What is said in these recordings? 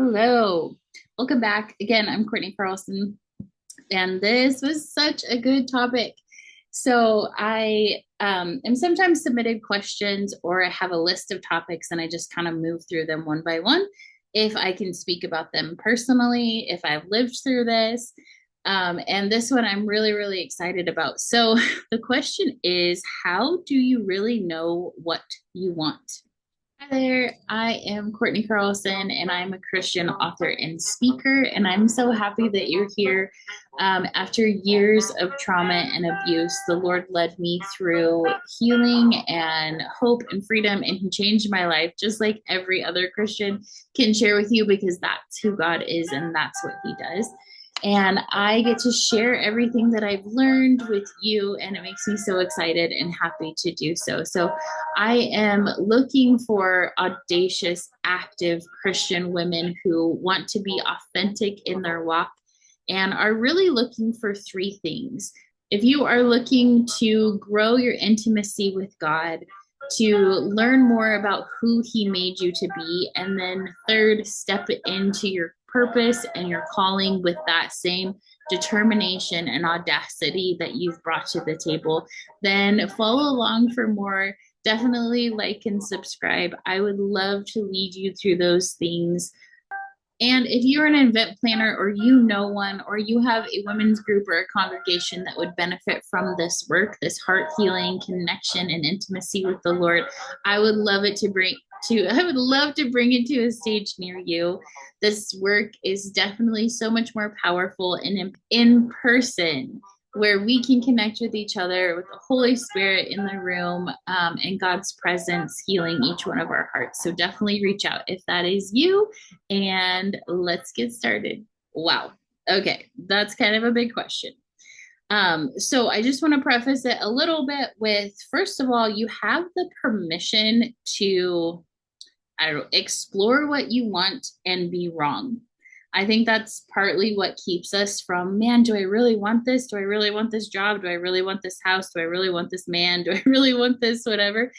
Hello. Welcome back. Again, I'm Courtney Carlson, and this was such a good topic. So I am sometimes submitted questions or I have a list of topics and I just kind of move through them one by one. If I can speak about them personally, if I've lived through this. And this one I'm really, really excited about. So the question is, how do you really know what you want? Hi there, I am Courtney Carlson, and I'm a Christian author and speaker. And I'm so happy that you're here. After years of trauma and abuse, the Lord led me through healing and hope and freedom, and He changed my life just like every other Christian can share with you because that's who God is and that's what He does. And I get to share everything that I've learned with you, and it makes me so excited and happy to do so. So, I am looking for audacious, active Christian women who want to be authentic in their walk and are really looking for three things. If you are looking to grow your intimacy with God, to learn more about who He made you to be, and then third, step into your purpose and your calling with that same determination and audacity that you've brought to the table, then follow along for more. Definitely like and subscribe. I would love to lead you through those things. And if you're an event planner or you know one, or you have a women's group or a congregation that would benefit from this work, this heart healing connection and intimacy with the Lord, I would love it to bring I would love to bring it to a stage near you. This work is definitely so much more powerful and in person, where we can connect with each other with the Holy Spirit in the room, and God's presence healing each one of our hearts. So definitely reach out if that is you, and let's get started. Wow. Okay, that's kind of a big question. So I just want to preface it a little bit with, first of all, you have the permission to, I don't know, explore what you want and be wrong. I think that's partly what keeps us from, man, do I really want this? Do I really want this job? Do I really want this house? Do I really want this man? Do I really want this, whatever?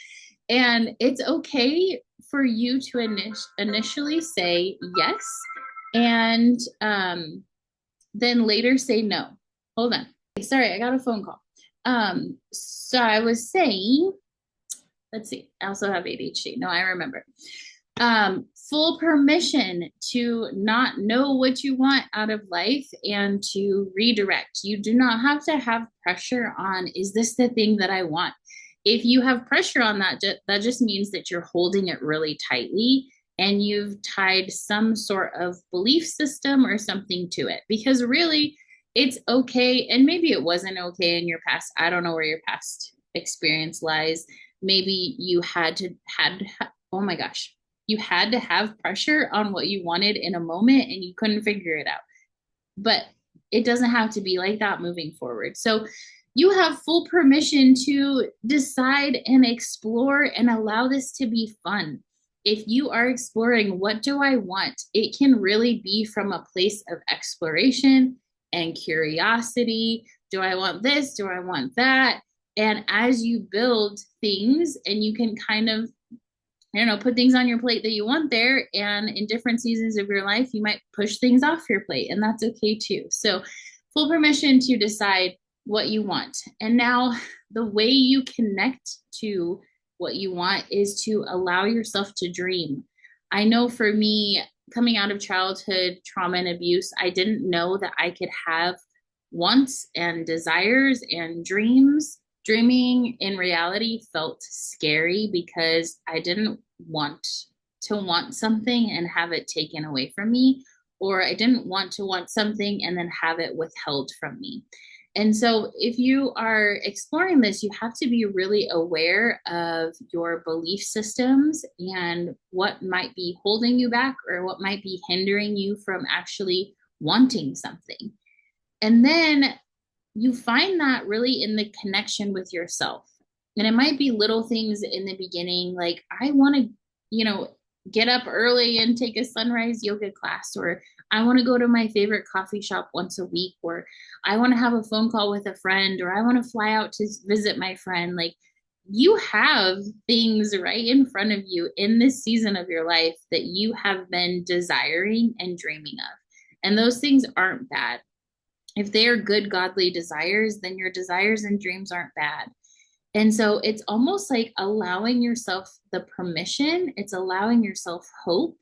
And it's okay for you to initially say yes, and then later say no. Hold on. Sorry, I got a phone call. So I was saying, let's see, I also have ADHD. No, I remember. Full permission to not know what you want out of life and to redirect. You do not have to have pressure on, is this the thing that I want? If you have pressure on that, that just means that you're holding it really tightly and you've tied some sort of belief system or something to it. Because really, it's okay. And maybe it wasn't okay in your past. I don't know where your past experience lies. Maybe you oh my gosh, you had to have pressure on what you wanted in a moment and you couldn't figure it out. But it doesn't have to be like that moving forward. So you have full permission to decide and explore and allow this to be fun. If you are exploring, what do I want? It can really be from a place of exploration and curiosity. Do I want this? Do I want that? And as you build things, and you can kind of, I don't know, put things on your plate that you want there. And in different seasons of your life, you might push things off your plate, and that's okay too. So, full permission to decide what you want. And now, the way you connect to what you want is to allow yourself to dream. I know for me, coming out of childhood trauma and abuse, I didn't know that I could have wants and desires and dreams. Dreaming in reality felt scary because I didn't want to want something and have it taken away from me, or I didn't want to want something and then have it withheld from me. And so, if you are exploring this, you have to be really aware of your belief systems and what might be holding you back or what might be hindering you from actually wanting something. And then you find that really in the connection with yourself. And it might be little things in the beginning, like, I want to, you know, get up early and take a sunrise yoga class, or I want to go to my favorite coffee shop once a week, or I want to have a phone call with a friend, or I want to fly out to visit my friend. Like, you have things right in front of you in this season of your life that you have been desiring and dreaming of. And those things aren't bad. If they are good, godly desires, then your desires and dreams aren't bad. And so it's almost like allowing yourself the permission, it's allowing yourself hope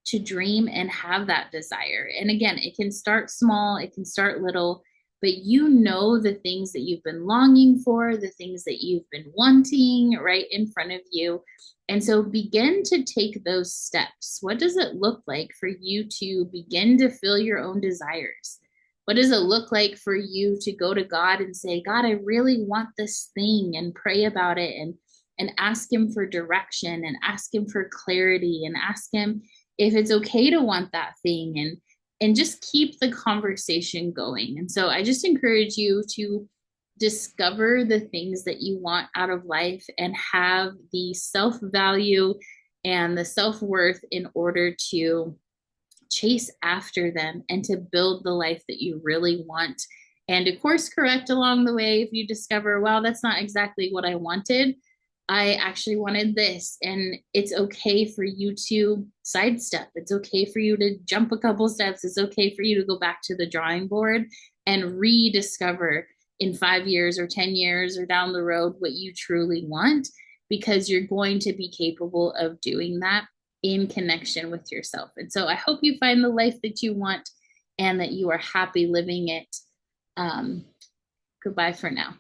to dream and have that desire. And again, it can start small, it can start little, but you know the things that you've been longing for, the things that you've been wanting right in front of you. And so begin to take those steps. What does it look like for you to begin to fill your own desires? What does it look like for you to go to God and say, God, I really want this thing, and pray about it, and ask him for direction, and ask him for clarity, and ask him if it's okay to want that thing, and just keep the conversation going. And so I just encourage you to discover the things that you want out of life and have the self-value and the self-worth in order to chase after them and to build the life that you really want. And to course correct along the way if you discover, wow, that's not exactly what I wanted. I actually wanted this. And it's okay for you to sidestep. It's okay for you to jump a couple steps. It's okay for you to go back to the drawing board and rediscover in 5 years or 10 years or down the road what you truly want, because you're going to be capable of doing that in connection with yourself. And so I hope you find the life that you want and that you are happy living it. Goodbye for now.